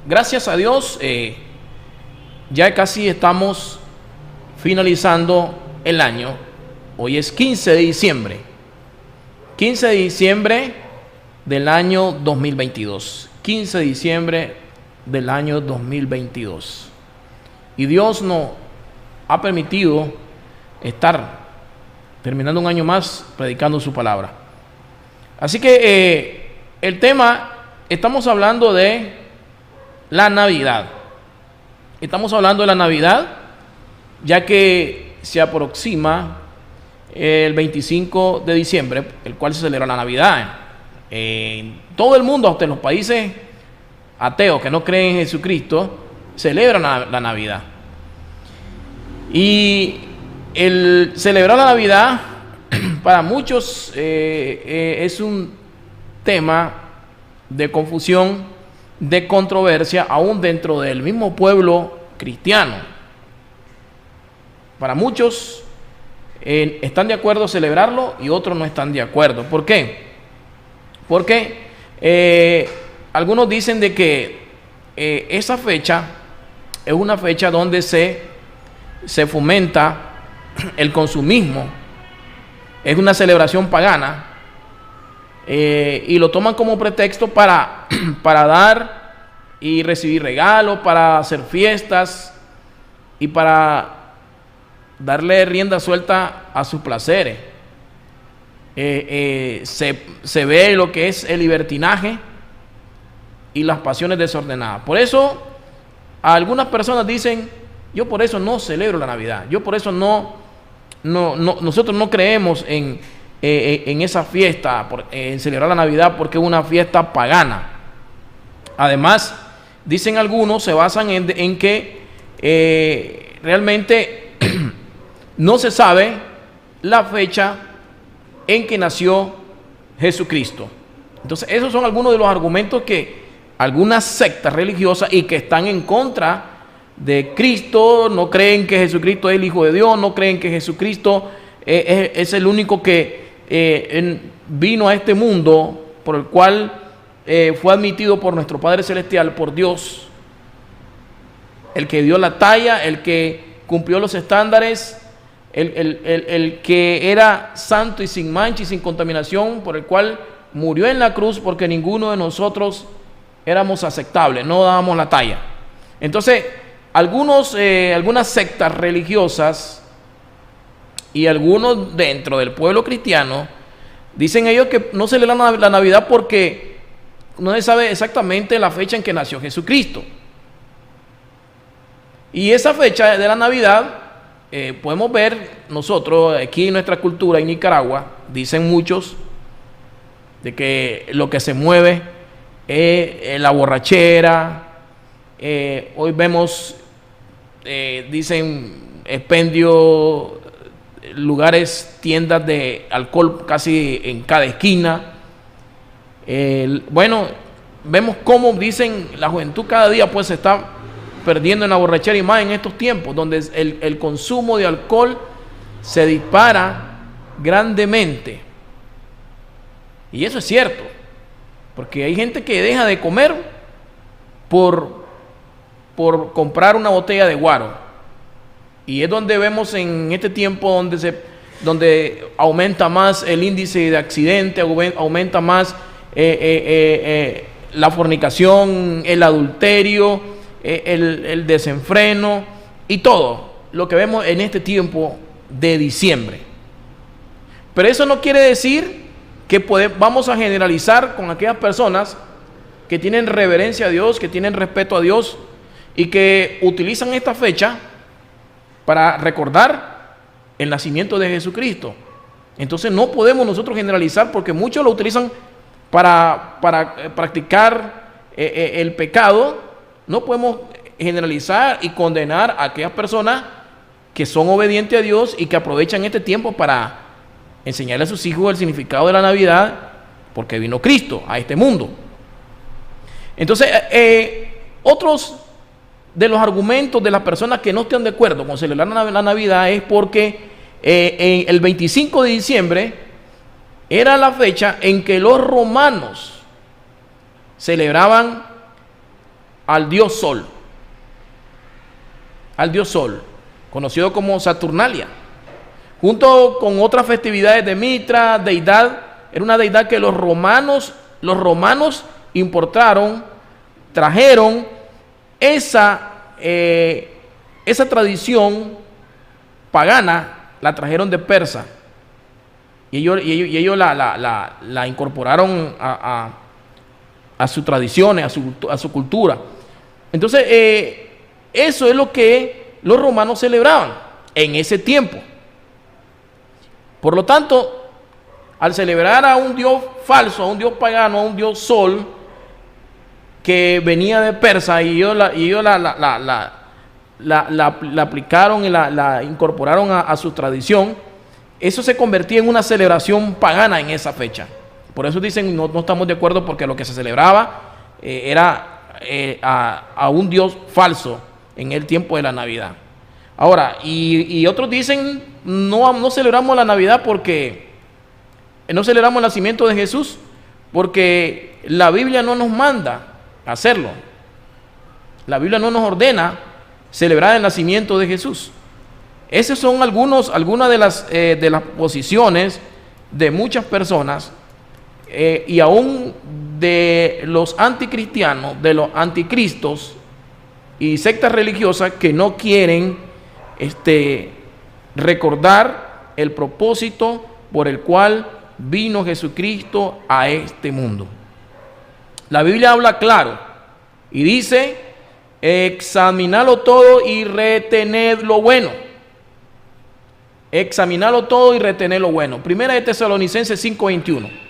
gracias a Dios, ya casi estamos finalizando el año. Hoy es 15 de diciembre. 15 de diciembre del año 2022. 15 de diciembre del año 2022. Y Dios nos ha permitido estar terminando un año más predicando su palabra. Así que el tema, estamos hablando de la Navidad. Estamos hablando de la Navidad, ya que se aproxima el 25 de diciembre, el cual se celebra la Navidad. En todo el mundo, hasta en los países ateos que no creen en Jesucristo, celebran la Navidad. Y el celebrar la Navidad para muchos es un tema de confusión, de controversia, aún dentro del mismo pueblo cristiano. Para muchos están de acuerdo en celebrarlo y otros no están de acuerdo. ¿Por qué? Porque algunos dicen de que esa fecha es una fecha donde se fomenta el consumismo, es una celebración pagana, y lo toman como pretexto para dar y recibir regalos, para hacer fiestas y para darle rienda suelta a sus placeres. Se ve lo que es el libertinaje y las pasiones desordenadas. Por eso algunas personas dicen: yo por eso no celebro la Navidad, yo por eso nosotros no creemos en esa fiesta, en celebrar la Navidad, porque es una fiesta pagana. Además, dicen algunos, se basan en que realmente no se sabe la fecha en que nació Jesucristo. Entonces, esos son algunos de los argumentos que algunas sectas religiosas y que están en contra de Cristo, no creen que Jesucristo es el Hijo de Dios, no creen que Jesucristo es el único que vino a este mundo, por el cual fue admitido por nuestro Padre Celestial, por Dios, el que dio la talla, el que cumplió los estándares, el que era santo y sin mancha y sin contaminación, por el cual murió en la cruz, porque ninguno de nosotros éramos aceptables, no dábamos la talla. Entonces, algunas sectas religiosas y algunos dentro del pueblo cristiano dicen ellos que no celebran la Navidad porque no se sabe exactamente la fecha en que nació Jesucristo. Y esa fecha de la Navidad, podemos ver nosotros aquí en nuestra cultura en Nicaragua, dicen muchos, de que lo que se mueve es la borrachera. Hoy vemos, dicen, expendio, lugares, tiendas de alcohol casi en cada esquina. Bueno, vemos cómo, dicen, la juventud cada día pues se está perdiendo en la borrachera, y más en estos tiempos donde el consumo de alcohol se dispara grandemente. Y eso es cierto, porque hay gente que deja de comer por comprar una botella de guaro. Y es donde vemos en este tiempo donde aumenta más el índice de accidente, aumenta más la fornicación, el adulterio, el desenfreno y todo lo que vemos en este tiempo de diciembre. Pero eso no quiere decir que vamos a generalizar con aquellas personas que tienen reverencia a Dios, que tienen respeto a Dios y que utilizan esta fecha para recordar el nacimiento de Jesucristo. Entonces no podemos nosotros generalizar, porque muchos lo utilizan para practicar el pecado. No podemos generalizar y condenar a aquellas personas que son obedientes a Dios y que aprovechan este tiempo para enseñarle a sus hijos el significado de la Navidad, porque vino Cristo a este mundo. Entonces, otros de los argumentos de las personas que no estén de acuerdo con celebrar la Navidad es porque el 25 de diciembre era la fecha en que los romanos celebraban al dios Sol, conocido como Saturnalia, junto con otras festividades de Mitra, deidad. Era una deidad que los romanos trajeron esa tradición pagana, la trajeron de Persa, y ellos la incorporaron a sus tradiciones, a su cultura. Entonces, eso es lo que los romanos celebraban en ese tiempo. Por lo tanto, al celebrar a un dios falso, a un dios pagano, a un dios Sol, que venía de Persa, y ellos la aplicaron y la incorporaron a su tradición, eso se convertía en una celebración pagana en esa fecha. Por eso dicen, no estamos de acuerdo, porque lo que se celebraba era a un dios falso en el tiempo de la Navidad. Ahora, y otros dicen, no celebramos la Navidad porque no celebramos el nacimiento de Jesús, porque la Biblia no nos manda hacerlo. La Biblia no nos ordena celebrar el nacimiento de Jesús. Esas son algunas de las posiciones de muchas personas, y aún de los anticristianos, de los anticristos y sectas religiosas que no quieren recordar el propósito por el cual vino Jesucristo a este mundo. La Biblia habla claro y dice: examinadlo todo y retened lo bueno. Examinadlo todo y retened lo bueno. Primera de Tesalonicenses 5:21.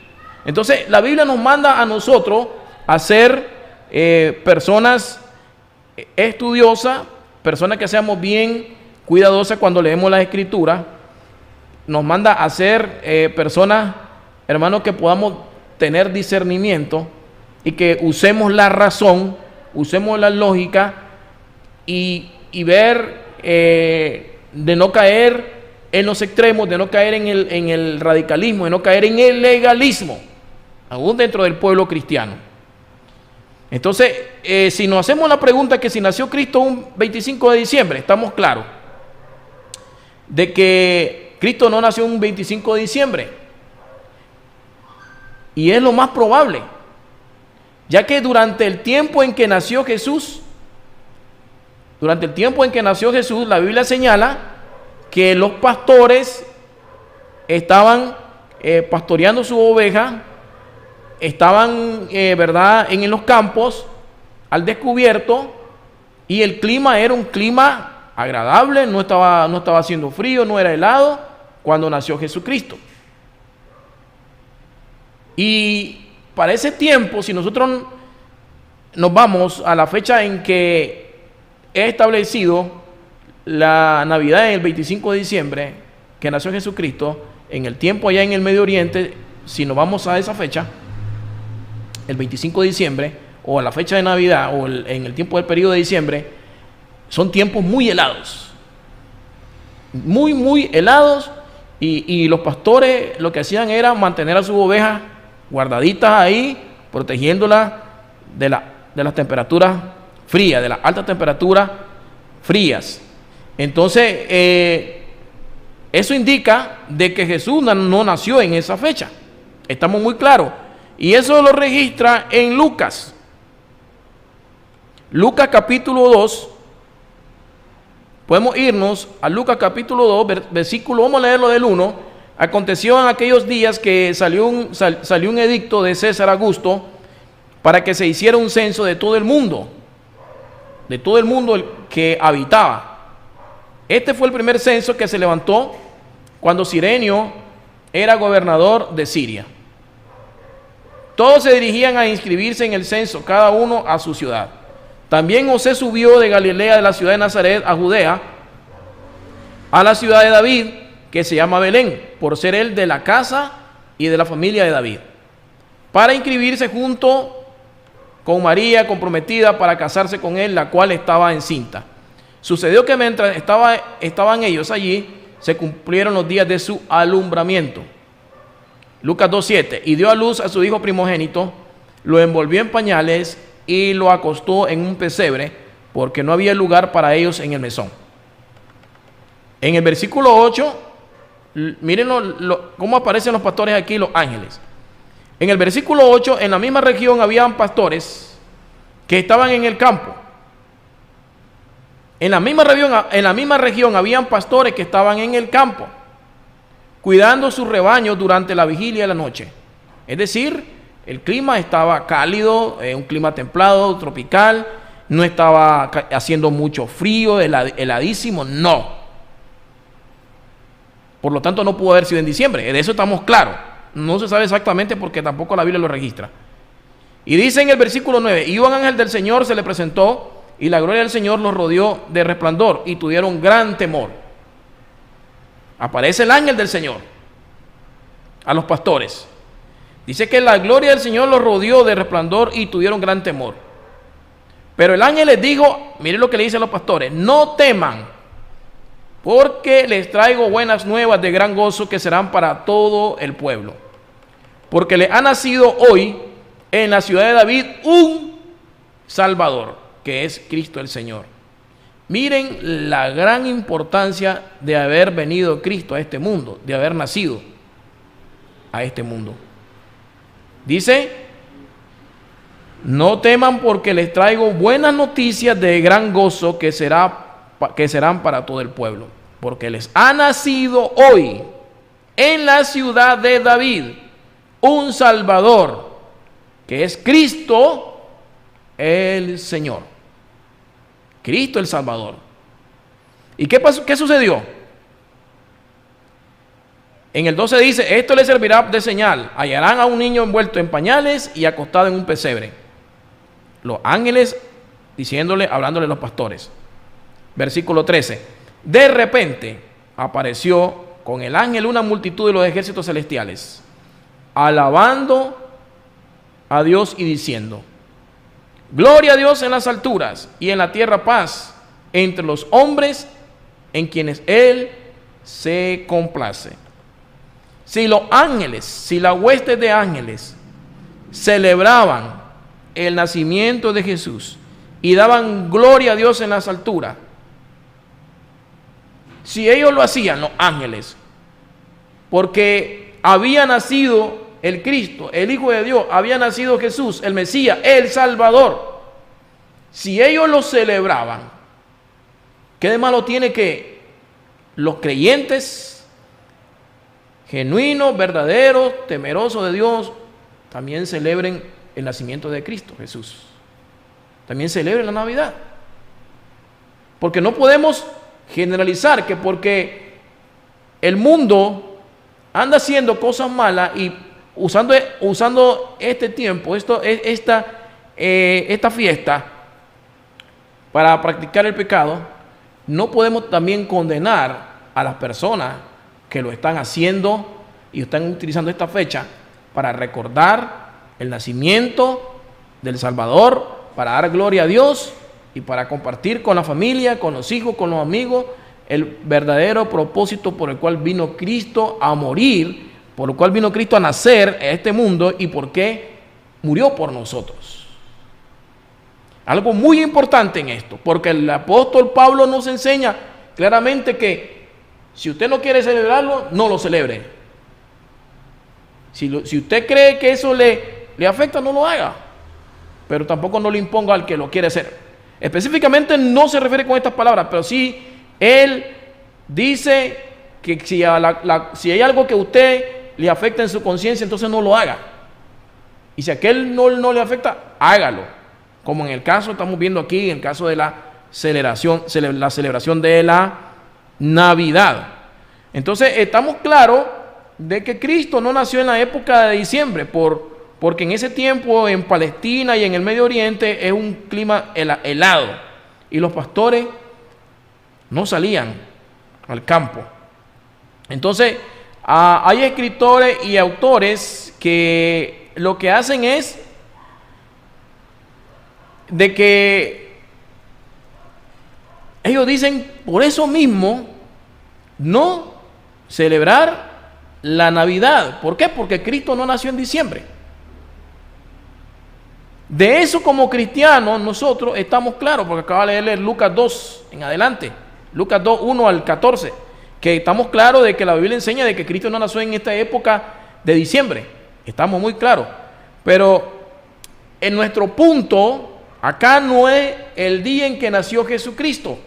Entonces, la Biblia nos manda a nosotros a ser personas estudiosas, personas que seamos bien cuidadosas cuando leemos la Escritura. Nos manda a ser personas, hermanos, que podamos tener discernimiento y que usemos la razón, usemos la lógica y ver, de no caer en los extremos, de no caer en el radicalismo, de no caer en el legalismo, aún dentro del pueblo cristiano. Entonces, si nos hacemos la pregunta que si nació Cristo un 25 de diciembre, estamos claros de que Cristo no nació un 25 de diciembre. Y es lo más probable, ya que durante el tiempo en que nació Jesús, la Biblia señala que los pastores estaban pastoreando su oveja, estaban, ¿verdad?, en los campos, al descubierto, y el clima era un clima agradable, no estaba haciendo frío, no era helado, cuando nació Jesucristo. Y para ese tiempo, si nosotros nos vamos a la fecha en que es establecido la Navidad, en el 25 de diciembre, que nació Jesucristo, en el tiempo allá en el Medio Oriente, si nos vamos a esa fecha, el 25 de diciembre, o a la fecha de Navidad, o en el tiempo del periodo de diciembre, son tiempos muy helados, muy helados, y los pastores lo que hacían era mantener a sus ovejas guardaditas ahí, protegiéndolas de las temperaturas frías, de las altas temperaturas frías. Entonces, eso indica de que Jesús no nació en esa fecha. Estamos muy claros. Y eso lo registra en Lucas. Lucas capítulo 2. Podemos irnos a Lucas capítulo 2, versículo, vamos a leerlo del 1. Aconteció en aquellos días que salió un edicto de César Augusto para que se hiciera un censo de todo el mundo que habitaba. Este fue el primer censo que se levantó cuando Cirenio era gobernador de Siria. Todos se dirigían a inscribirse en el censo, cada uno a su ciudad. También José subió de Galilea, de la ciudad de Nazaret, a Judea, a la ciudad de David, que se llama Belén, por ser él de la casa y de la familia de David, para inscribirse junto con María, comprometida para casarse con él, la cual estaba encinta. Sucedió que mientras estaban ellos allí, se cumplieron los días de su alumbramiento. Lucas 2:7. Y dio a luz a su hijo primogénito, lo envolvió en pañales y lo acostó en un pesebre, porque no había lugar para ellos en el mesón. En el versículo 8, miren cómo aparecen los pastores aquí, los ángeles. En el versículo 8, en la misma región habían pastores que estaban en el campo. En la misma región habían pastores que estaban en el campo, cuidando sus rebaños durante la vigilia de la noche. Es decir, el clima estaba cálido, un clima templado, tropical, no estaba haciendo mucho frío, heladísimo, no. Por lo tanto, no pudo haber sido en diciembre, de eso estamos claros. No se sabe exactamente porque tampoco la Biblia lo registra. Y dice en el versículo 9, y un ángel del Señor se le presentó, y la gloria del Señor los rodeó de resplandor, y tuvieron gran temor. Aparece el ángel del Señor a los pastores. Dice que la gloria del Señor los rodeó de resplandor y tuvieron gran temor. Pero el ángel les dijo, miren lo que le dice a los pastores: no teman, porque les traigo buenas nuevas de gran gozo que serán para todo el pueblo. Porque le ha nacido hoy en la ciudad de David un Salvador, que es Cristo el Señor. Miren la gran importancia de haber venido Cristo a este mundo, de haber nacido a este mundo. Dice: no teman, porque les traigo buenas noticias de gran gozo que serán para todo el pueblo. Porque les ha nacido hoy en la ciudad de David un Salvador, que es Cristo el Señor. Cristo el Salvador. ¿Y qué pasó? ¿Qué sucedió? En el 12 dice: esto les servirá de señal. Hallarán a un niño envuelto en pañales y acostado en un pesebre. Los ángeles hablándole a los pastores. Versículo 13. De repente apareció con el ángel una multitud de los ejércitos celestiales, alabando a Dios y diciendo: gloria a Dios en las alturas, y en la tierra paz entre los hombres en quienes Él se complace. Si los ángeles, si la hueste de ángeles celebraban el nacimiento de Jesús y daban gloria a Dios en las alturas, si ellos lo hacían, los ángeles, porque había nacido el Cristo, el Hijo de Dios, había nacido Jesús, el Mesías, el Salvador, si ellos lo celebraban, ¿qué de malo tiene que los creyentes genuinos, verdaderos, temerosos de Dios también celebren el nacimiento de Cristo Jesús? También celebren la Navidad. Porque no podemos generalizar que porque el mundo anda haciendo cosas malas y usando este tiempo, esta fiesta para practicar el pecado, no podemos también condenar a las personas que lo están haciendo y están utilizando esta fecha para recordar el nacimiento del Salvador, para dar gloria a Dios y para compartir con la familia, con los hijos, con los amigos, el verdadero propósito por el cual vino Cristo a morir, por el cual vino Cristo a nacer en este mundo y por qué murió por nosotros. Algo muy importante en esto, porque el apóstol Pablo nos enseña claramente que si usted no quiere celebrarlo, no lo celebre. Si usted cree que eso le afecta, no lo haga, pero tampoco no le imponga al que lo quiere hacer. Específicamente no se refiere con estas palabras, pero sí él dice que si hay algo que a usted le afecta en su conciencia, entonces no lo haga. Y si a aquel no le afecta, hágalo. Como en el caso, estamos viendo aquí, en el caso de la celebración de la Navidad. Entonces estamos claros de que Cristo no nació en la época de diciembre, porque en ese tiempo en Palestina y en el Medio Oriente es un clima helado y los pastores no salían al campo. Entonces hay escritores y autores que lo que hacen es de que ellos dicen, por eso mismo no celebrar la Navidad. ¿Por qué? Porque Cristo no nació en diciembre. De eso como cristianos nosotros estamos claros, porque acaba de leer Lucas 2 en adelante, Lucas 2, 1 al 14, que estamos claros de que la Biblia enseña de que Cristo no nació en esta época de diciembre. Estamos muy claros. Pero en nuestro punto, acá no es el día en que nació Jesucristo.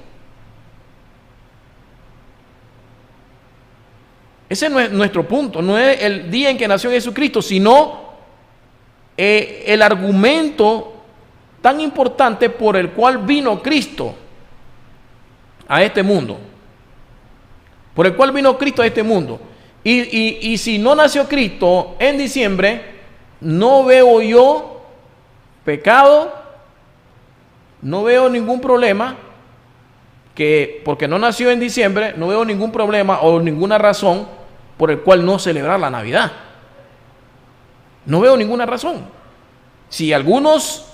Ese no es nuestro punto, no es el día en que nació Jesucristo, sino el argumento tan importante por el cual vino Cristo a este mundo. Por el cual vino Cristo a este mundo. Y si no nació Cristo en diciembre, no veo yo pecado, no veo ningún problema, que porque no nació en diciembre, no veo ningún problema o ninguna razón por el cual no celebrar la Navidad. No veo ninguna razón. Si algunos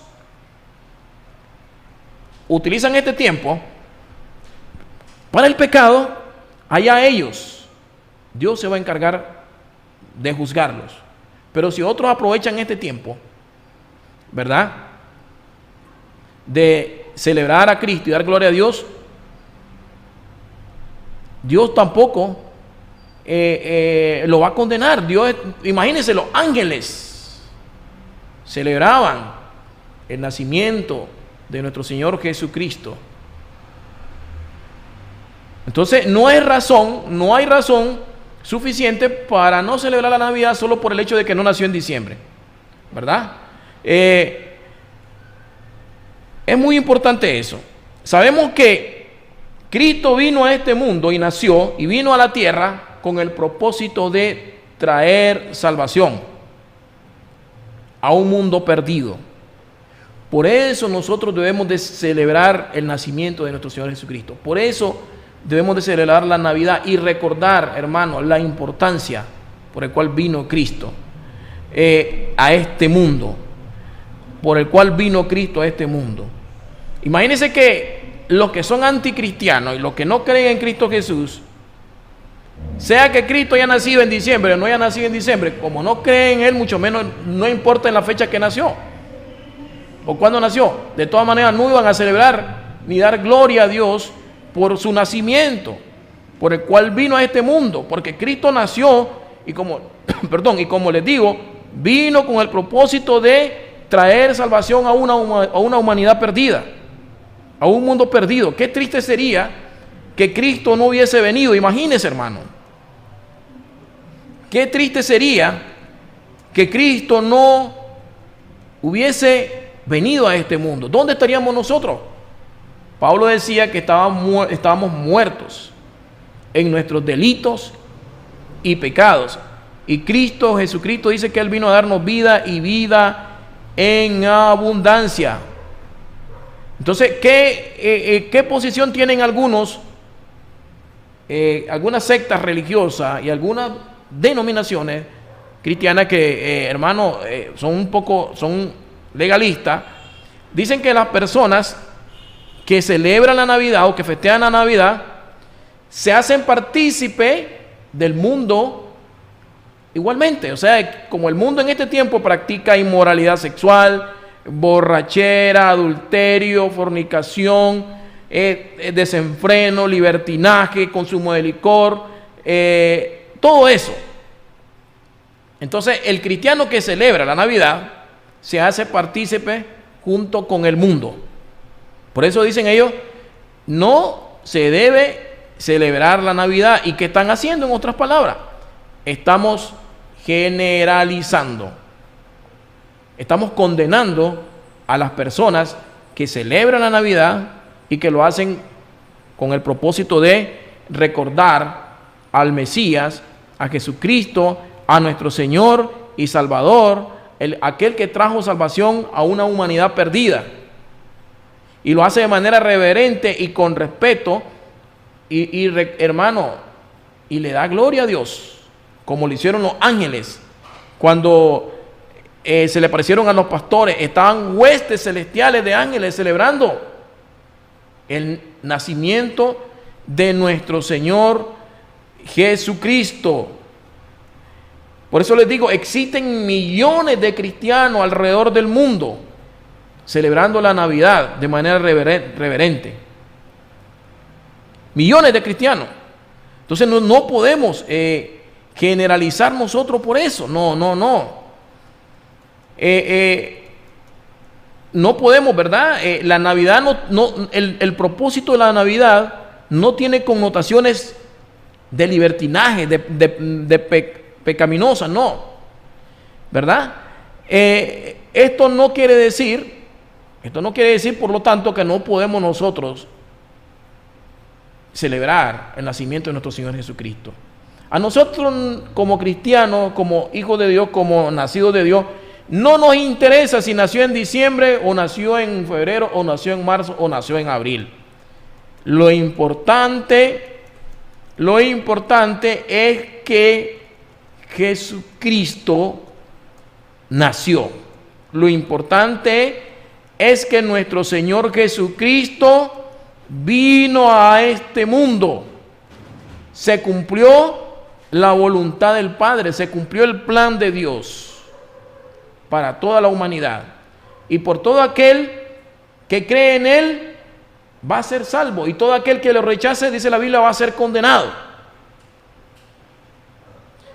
utilizan este tiempo para el pecado, allá ellos. Dios se va a encargar de juzgarlos. Pero si otros aprovechan este tiempo, ¿verdad?, de celebrar a Cristo y dar gloria a Dios, Dios tampoco lo va a condenar. Dios, imagínense, los ángeles celebraban el nacimiento de nuestro Señor Jesucristo. Entonces no hay razón suficiente para no celebrar la Navidad solo por el hecho de que no nació en diciembre, ¿verdad? Es muy importante eso. Sabemos que Cristo vino a este mundo y nació y vino a la tierra con el propósito de traer salvación a un mundo perdido. Por eso nosotros debemos de celebrar el nacimiento de nuestro Señor Jesucristo. Por eso debemos de celebrar la Navidad y recordar, hermano, la importancia por el cual vino Cristo a este mundo. Por el cual vino Cristo a este mundo. Imagínense que los que son anticristianos y los que no creen en Cristo Jesús, sea que Cristo haya nacido en diciembre o no haya nacido en diciembre, como no creen en Él, mucho menos, no importa en la fecha que nació o cuándo nació, de todas maneras no iban a celebrar ni dar gloria a Dios por su nacimiento, por el cual vino a este mundo, porque Cristo nació y como les digo, vino con el propósito de traer salvación a una humanidad perdida, a un mundo perdido. Qué triste sería que Cristo no hubiese venido. Imagínese, hermano, qué triste sería que Cristo no hubiese venido a este mundo. ¿Dónde estaríamos nosotros? Pablo decía que estábamos muertos en nuestros delitos y pecados. Y Jesucristo dice que Él vino a darnos vida y vida en abundancia. Entonces, ¿qué posición tienen algunas sectas religiosas y algunas denominaciones cristianas que, hermano, son legalistas? Dicen que las personas que celebran la Navidad o que festejan la Navidad se hacen partícipe del mundo igualmente. O sea, como el mundo en este tiempo practica inmoralidad sexual, borrachera, adulterio, fornicación, desenfreno, libertinaje, consumo de licor, todo eso. Entonces, el cristiano que celebra la Navidad se hace partícipe junto con el mundo. Por eso dicen ellos, no se debe celebrar la Navidad. ¿Y qué están haciendo, en otras palabras? Estamos generalizando. Estamos condenando a las personas que celebran la Navidad y que lo hacen con el propósito de recordar al Mesías, a Jesucristo, a nuestro Señor y Salvador, aquel que trajo salvación a una humanidad perdida. Y lo hace de manera reverente y con respeto, hermano, y le da gloria a Dios, como lo hicieron los ángeles. Cuando se le aparecieron a los pastores, estaban huestes celestiales de ángeles celebrando el nacimiento de nuestro Señor Jesucristo. Por eso les digo, existen millones de cristianos alrededor del mundo celebrando la Navidad de manera reverente. Millones de cristianos. Entonces no podemos generalizar nosotros por eso. No. No podemos, ¿verdad? La Navidad, el propósito de la Navidad no tiene connotaciones de libertinaje, pecaminosa, no. ¿Verdad? Esto no quiere decir, por lo tanto, que no podemos nosotros celebrar el nacimiento de nuestro Señor Jesucristo. A nosotros como cristianos, como hijos de Dios, como nacidos de Dios, no nos interesa si nació en diciembre o nació en febrero o nació en marzo o nació en abril. Lo importante es que Jesucristo nació. Lo importante es que nuestro Señor Jesucristo vino a este mundo. Se cumplió la voluntad del Padre, se cumplió el plan de Dios para toda la humanidad. Y por todo aquel que cree en Él va a ser salvo. Y todo aquel que lo rechace, dice la Biblia, va a ser condenado.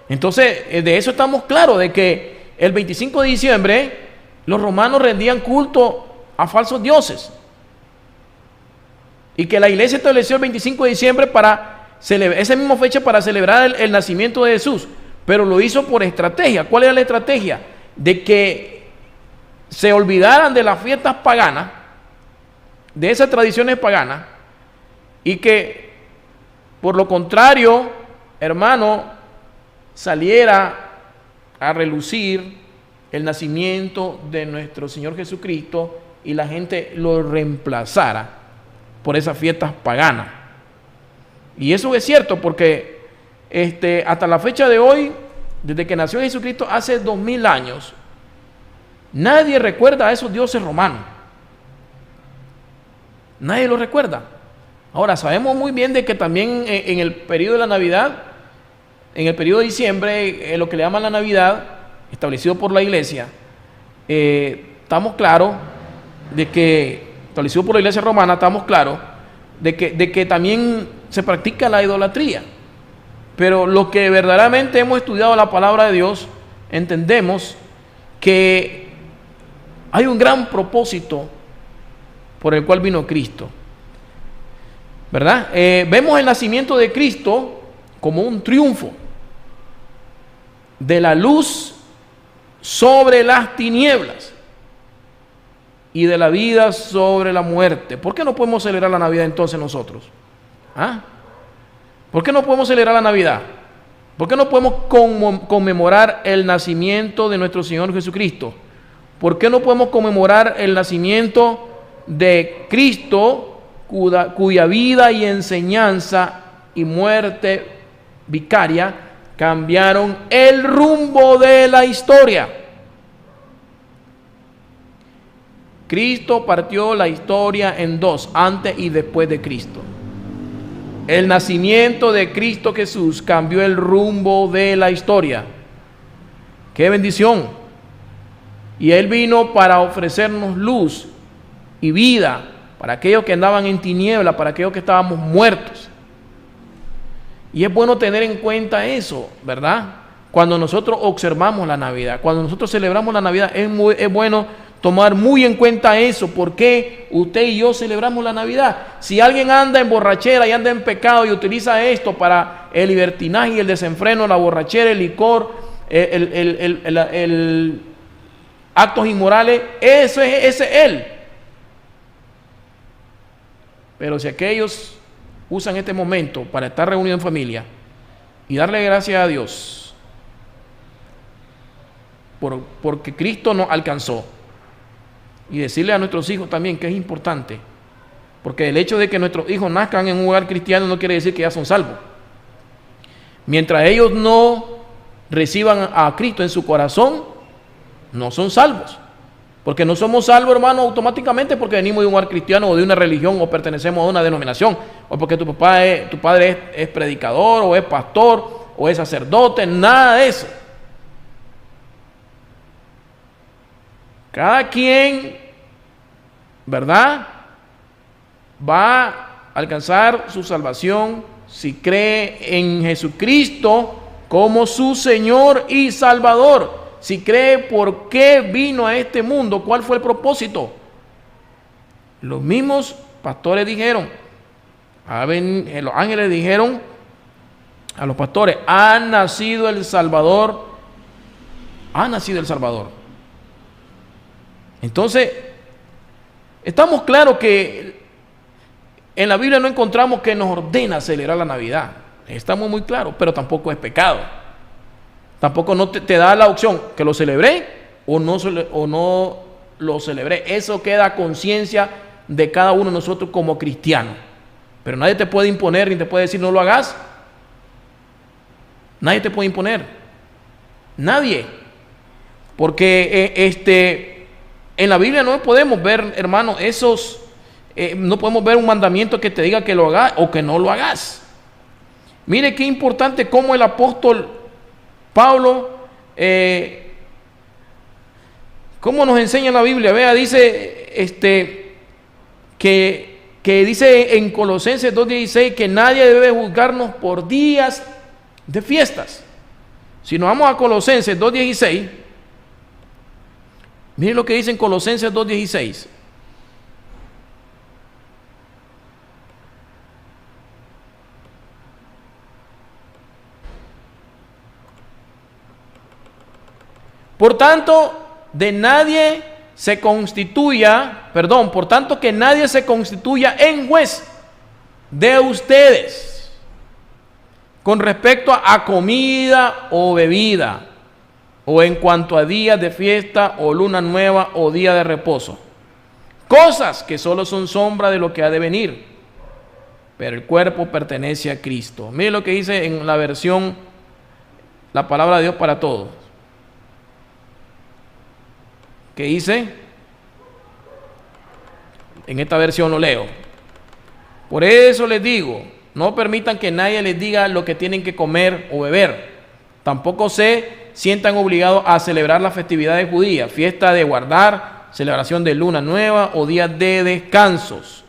Entonces, de eso estamos claros, de que el 25 de diciembre los romanos rendían culto a falsos dioses. Y que la iglesia estableció el 25 de diciembre esa misma fecha para celebrar el nacimiento de Jesús. Pero lo hizo por estrategia. ¿Cuál era la estrategia? De que se olvidaran de las fiestas paganas, de esas tradiciones paganas, y que por lo contrario, hermano, saliera a relucir el nacimiento de nuestro Señor Jesucristo y la gente lo reemplazara por esas fiestas paganas. Y eso es cierto porque hasta la fecha de hoy, desde que nació Jesucristo hace 2000 años, nadie recuerda a esos dioses romanos. Nadie los recuerda. Ahora, sabemos muy bien de que también en el periodo de la Navidad, en el periodo de diciembre, lo que le llaman la Navidad, establecido por la iglesia, estamos claros de que, establecido por la iglesia romana, estamos claros de que también se practica la idolatría. Pero los que verdaderamente hemos estudiado la palabra de Dios, entendemos que hay un gran propósito por el cual vino Cristo, ¿verdad? Vemos el nacimiento de Cristo como un triunfo de la luz sobre las tinieblas y de la vida sobre la muerte. ¿Por qué no podemos celebrar la Navidad entonces nosotros? ¿Por qué no podemos celebrar la Navidad? ¿Por qué no podemos conmemorar el nacimiento de nuestro Señor Jesucristo? ¿Por qué no podemos conmemorar el nacimiento de Cristo, cuya vida y enseñanza y muerte vicaria cambiaron el rumbo de la historia? Cristo partió la historia en dos, antes y después de Cristo. El nacimiento de Cristo Jesús cambió el rumbo de la historia. ¡Qué bendición! Y Él vino para ofrecernos luz y vida para aquellos que andaban en tiniebla, para aquellos que estábamos muertos. Y es bueno tener en cuenta eso, ¿verdad? Cuando nosotros observamos la Navidad, cuando nosotros celebramos la Navidad, es bueno tomar muy en cuenta eso. ¿Por qué usted y yo celebramos la Navidad? Si alguien anda en borrachera y anda en pecado y utiliza esto para el libertinaje y el desenfreno, la borrachera, el licor, actos inmorales, ese es él. Pero si aquellos usan este momento para estar reunidos en familia y darle gracias a Dios porque Cristo nos alcanzó, y decirle a nuestros hijos también que es importante, porque el hecho de que nuestros hijos nazcan en un hogar cristiano no quiere decir que ya son salvos. Mientras ellos no reciban a Cristo en su corazón, no son salvos. Porque no somos salvos, hermano, automáticamente porque venimos de un hogar cristiano o de una religión o pertenecemos a una denominación, o porque tu padre es predicador o es pastor o es sacerdote, nada de eso. Cada quien ¿verdad?, va a alcanzar su salvación si cree en Jesucristo como su Señor y Salvador. Si cree por qué vino a este mundo, cuál fue el propósito. Los mismos pastores dijeron, los ángeles dijeron a los pastores, ha nacido el Salvador, ha nacido el Salvador. Entonces, estamos claros que en la Biblia no encontramos que nos ordena celebrar la Navidad. Estamos muy claros, pero tampoco es pecado. Tampoco no te da la opción que lo celebré o no lo celebré. Eso queda a conciencia de cada uno de nosotros como cristianos. Pero nadie te puede imponer ni te puede decir no lo hagas. Nadie te puede imponer. Nadie. Porque en la Biblia no podemos ver, hermano, no podemos ver un mandamiento que te diga que lo hagas o que no lo hagas. Mire qué importante cómo el apóstol Pablo, cómo nos enseña la Biblia. Vea, dice que dice en Colosenses 2:16 que nadie debe juzgarnos por días de fiestas. Si nos vamos a Colosenses 2:16, mire lo que dice en Colosenses 2:16. Por tanto, por tanto que nadie se constituya en juez de ustedes con respecto a comida o bebida, o en cuanto a días de fiesta o luna nueva o día de reposo, cosas que solo son sombra de lo que ha de venir, pero el cuerpo pertenece a Cristo. Mire lo que dice en la versión, la palabra de Dios para todos. ¿Qué dice? En esta versión lo leo. Por eso les digo, no permitan que nadie les diga lo que tienen que comer o beber. Tampoco se sientan obligados a celebrar las festividades judías, fiesta de guardar, celebración de luna nueva o días de descansos.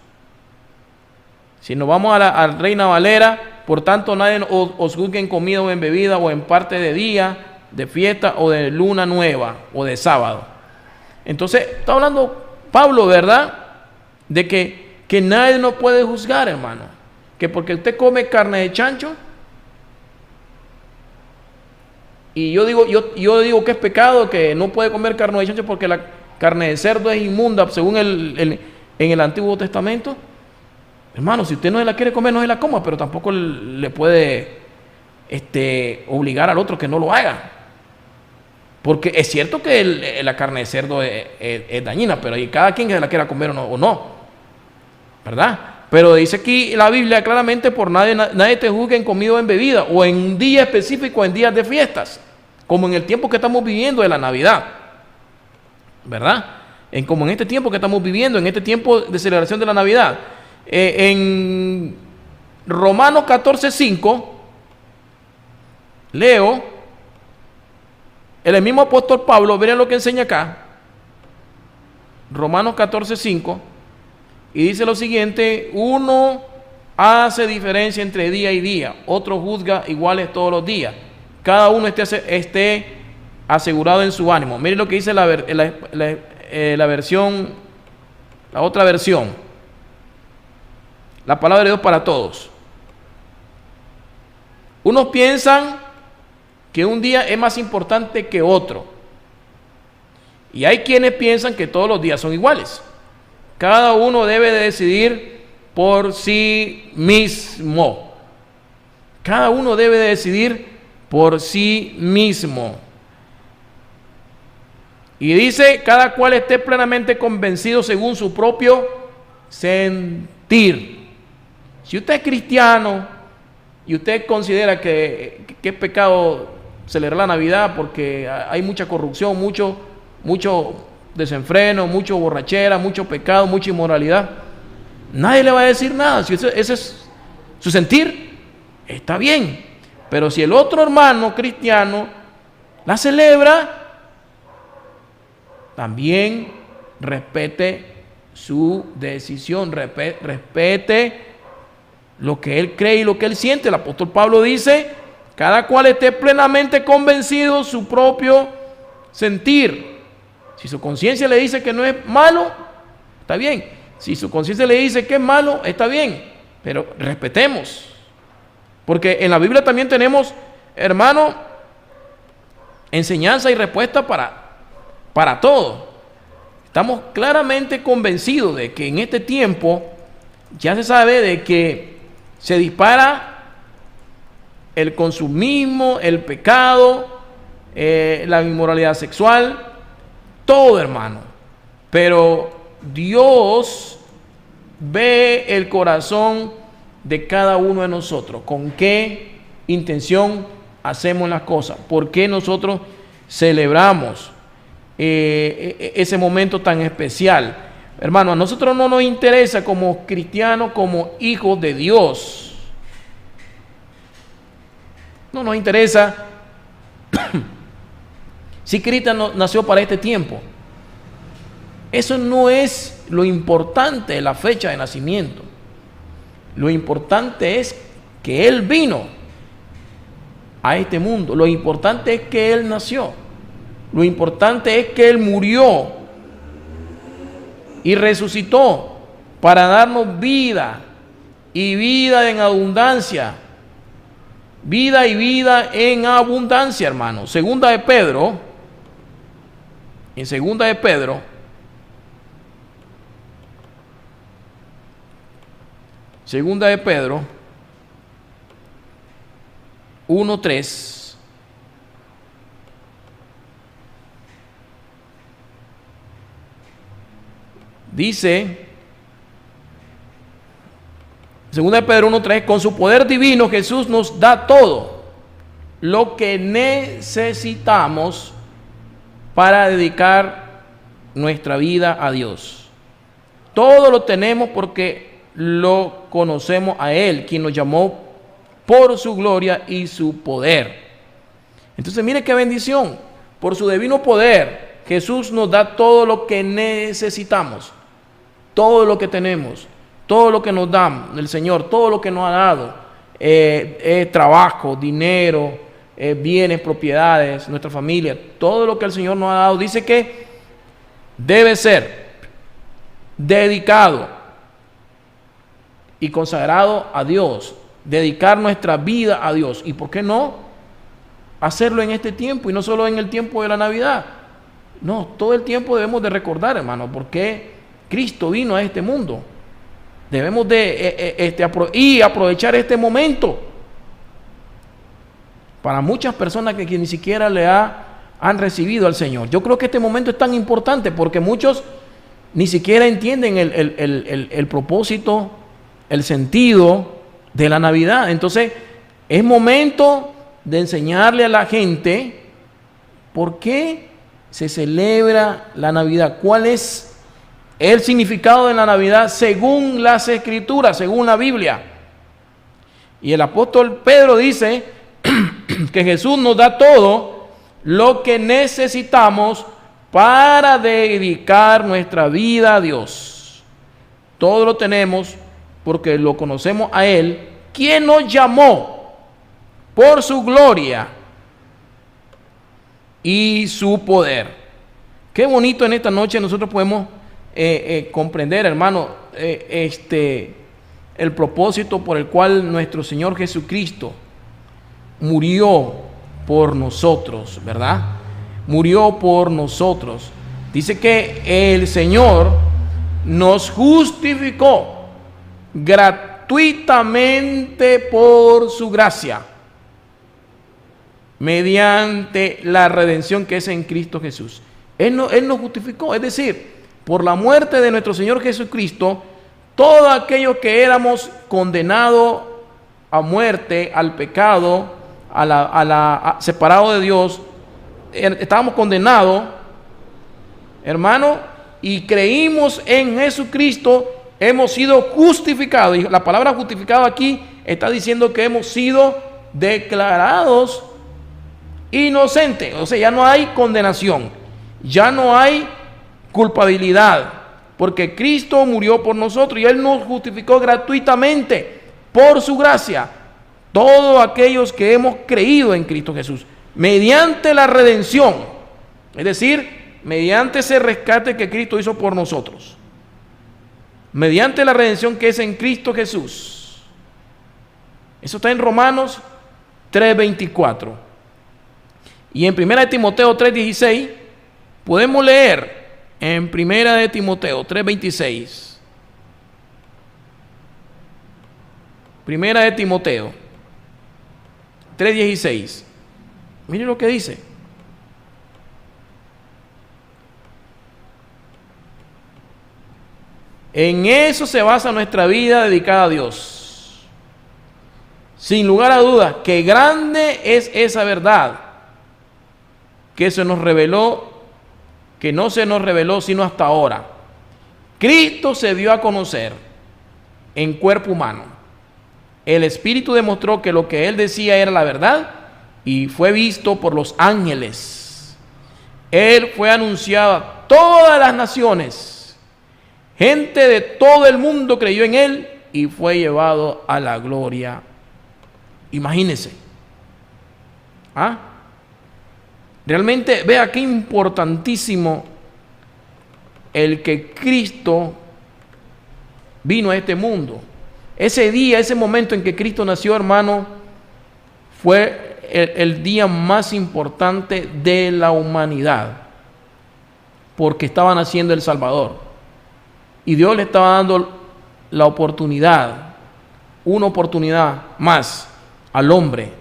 Si nos vamos a Reina Valera, por tanto nadie os juzgue en comida o en bebida o en parte de día, de fiesta o de luna nueva o de sábado. Entonces, está hablando Pablo, ¿verdad?, de que nadie nos puede juzgar, hermano. Que porque usted come carne de chancho, y yo digo que es pecado, que no puede comer carne de chancho porque la carne de cerdo es inmunda, según en el Antiguo Testamento. Hermano, si usted no se la quiere comer, no se la coma, pero tampoco le puede obligar al otro que no lo haga. Porque es cierto que la carne de cerdo es dañina, pero hay cada quien que se la quiera comer o no, ¿verdad? Pero dice aquí la Biblia claramente, por nadie te juzgue en comida o en bebida, o en un día específico, en días de fiestas, como en el tiempo que estamos viviendo de la Navidad, ¿verdad? Como en este tiempo que estamos viviendo, en este tiempo de celebración de la Navidad. En Romanos 14:5, leo. El mismo apóstol Pablo, miren lo que enseña acá, Romanos 14:5, y dice lo siguiente: uno hace diferencia entre día y día, otro juzga iguales todos los días, cada uno esté asegurado en su ánimo. Miren lo que dice la otra versión, la palabra de Dios para todos. Unos piensan que un día es más importante que otro, y hay quienes piensan que todos los días son iguales. Cada uno debe de decidir por sí mismo. Cada uno debe de decidir por sí mismo. Y dice, cada cual esté plenamente convencido según su propio sentir. Si usted es cristiano y usted considera que es pecado celebrar la Navidad porque hay mucha corrupción, mucho desenfreno, mucho borrachera, mucho pecado, mucha inmoralidad, nadie le va a decir nada. Si ese es su sentir, está bien. Pero si el otro hermano cristiano la celebra, también respete su decisión, respete lo que él cree y lo que él siente. El apóstol Pablo dice, cada cual esté plenamente convencido de su propio sentir. Si su conciencia le dice que no es malo, está bien. Si su conciencia le dice que es malo, está bien. Pero respetemos. Porque en la Biblia también tenemos, hermano, enseñanza y respuesta para todo. Estamos claramente convencidos de que en este tiempo ya se sabe de que se dispara el consumismo, el pecado, la inmoralidad sexual, todo, hermano. Pero Dios ve el corazón de cada uno de nosotros, con qué intención hacemos las cosas, por qué nosotros celebramos ese momento tan especial. Hermano, a nosotros no nos interesa como cristianos, como hijos de Dios, no nos interesa si Cristo nació para este tiempo. Eso no es lo importante de la fecha de nacimiento. Lo importante es que Él vino a este mundo. Lo importante es que Él nació. Lo importante es que Él murió y resucitó para darnos vida, y vida en abundancia. Vida y vida en abundancia, hermano. Segunda de Pedro, en Segunda de Pedro, Segunda de Pedro 1:3. Dice, Segunda de Pedro 1:3, con su poder divino Jesús nos da todo lo que necesitamos para dedicar nuestra vida a Dios. Todo lo tenemos porque lo conocemos a Él, quien nos llamó por su gloria y su poder. Entonces mire qué bendición. Por su divino poder Jesús nos da todo lo que necesitamos, todo lo que tenemos, todo lo que nos da el Señor, todo lo que nos ha dado, trabajo, dinero, bienes, propiedades, nuestra familia, todo lo que el Señor nos ha dado. Dice que debe ser dedicado y consagrado a Dios, dedicar nuestra vida a Dios. ¿Y por qué no hacerlo en este tiempo y no solo en el tiempo de la Navidad? No, todo el tiempo debemos de recordar, hermano, por qué Cristo vino a este mundo. Debemos de aprovechar este momento. Para muchas personas que ni siquiera han recibido al Señor, yo creo que este momento es tan importante porque muchos ni siquiera entienden el propósito, el sentido de la Navidad. Entonces es momento de enseñarle a la gente por qué se celebra la Navidad, cuál es el significado de la Navidad según las Escrituras, según la Biblia. Y el apóstol Pedro dice que Jesús nos da todo lo que necesitamos para dedicar nuestra vida a Dios. Todo lo tenemos porque lo conocemos a Él, quien nos llamó por su gloria y su poder. Qué bonito en esta noche nosotros podemos comprender, hermano, el propósito por el cual nuestro Señor Jesucristo murió por nosotros, ¿verdad? Murió por nosotros. Dice que el Señor nos justificó gratuitamente por su gracia, mediante la redención que es en Cristo Jesús. Él nos justificó, es decir, por la muerte de nuestro Señor Jesucristo, todos aquellos que éramos condenados a muerte, al pecado, separados de Dios, estábamos condenados, hermano, y creímos en Jesucristo, hemos sido justificados. Y la palabra justificado aquí está diciendo que hemos sido declarados inocentes. O sea, ya no hay condenación, ya no hay culpabilidad, porque Cristo murió por nosotros y Él nos justificó gratuitamente por su gracia, todos aquellos que hemos creído en Cristo Jesús, mediante la redención, es decir, mediante ese rescate que Cristo hizo por nosotros, mediante la redención que es en Cristo Jesús. Eso está en Romanos 3:24. Y en 1 Timoteo 3:16 podemos leer en 1 Timoteo 3:26. 1 Timoteo 3:16. Mire lo que dice. En eso se basa nuestra vida dedicada a Dios. Sin lugar a dudas, que grande es esa verdad que se nos reveló, que no se nos reveló sino hasta ahora. Cristo se dio a conocer en cuerpo humano. El Espíritu demostró que lo que Él decía era la verdad y fue visto por los ángeles. Él fue anunciado a todas las naciones. Gente de todo el mundo creyó en Él y fue llevado a la gloria. Imagínense. Realmente vea qué importantísimo el que Cristo vino a este mundo. Ese día, ese momento en que Cristo nació, hermano, fue el día más importante de la humanidad, porque estaba naciendo el Salvador. Y Dios le estaba dando la oportunidad, una oportunidad más al hombre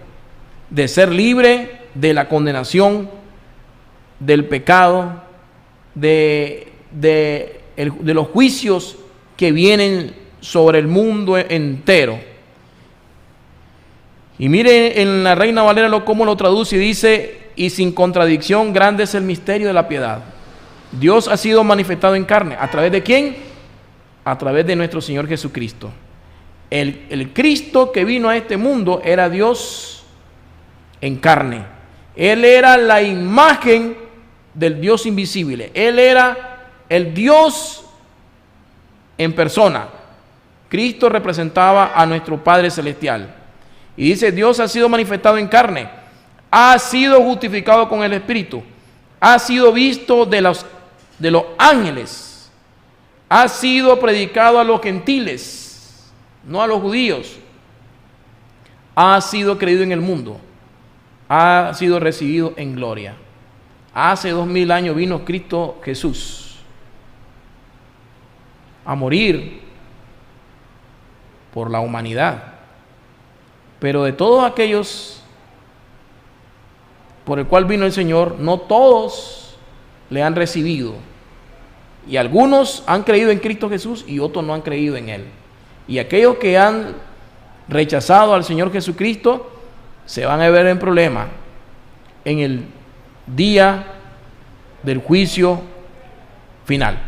de ser libre de la condenación, del pecado, de los juicios que vienen sobre el mundo entero. Y mire en la Reina Valera cómo lo traduce y dice: y sin contradicción, grande es el misterio de la piedad. Dios ha sido manifestado en carne. ¿A través de quién? A través de nuestro Señor Jesucristo. El Cristo que vino a este mundo era Dios en carne. Él era la imagen del Dios invisible. Él era el Dios en persona. Cristo representaba a nuestro Padre Celestial. Y dice: Dios ha sido manifestado en carne, ha sido justificado con el Espíritu, ha sido visto de los ángeles, ha sido predicado a los gentiles, no a los judíos, ha sido creído en el mundo, ha sido recibido en gloria. Hace 2000 años vino Cristo Jesús a morir por la humanidad. Pero de todos aquellos por el cual vino el Señor, no todos le han recibido. Y algunos han creído en Cristo Jesús y otros no han creído en Él. Y aquellos que han rechazado al Señor Jesucristo se van a ver en problemas en el día del juicio final.